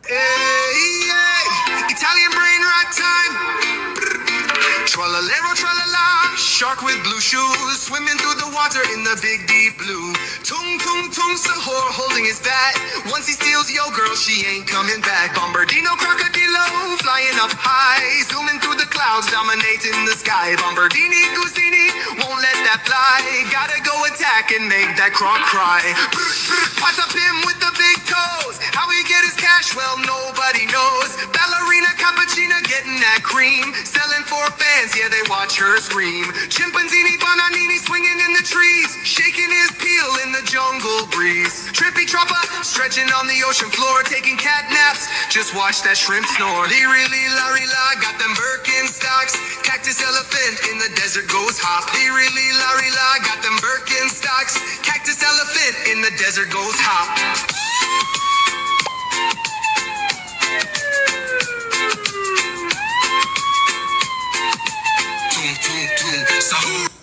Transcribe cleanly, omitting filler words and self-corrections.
Hey, yeah. Italian brain rot time. Trallalero, tralala. Shark with blue shoes, swimming through the water in the big deep blue. Tung tung tung, Sahur holding his bat. Once he steals yo girl, she ain't coming back. Bombardino, crocodilo, flying up high, zooming through the clouds, dominating the sky. Bombardini, Gusini, won't let that fly. Gotta go attack and make that croc cry. What's up him with the big toes? How he get his cash? Well, nobody knows. Ballerina, cappuccino, getting that cream. Selling for fans, yeah, they watch her scream. Chimpanzini, bananini, swinging in the trees. Shaking his peel in the jungle breeze. Trippy tropper, stretching on the ocean floor. Taking cat naps, just watch that shrimp snore. Really, la, got them Birkenstocks. Cactus elephant in the desert goes hop. Really, la, got them Birkenstocks. Cactus elephant in the desert goes hop. Sahur.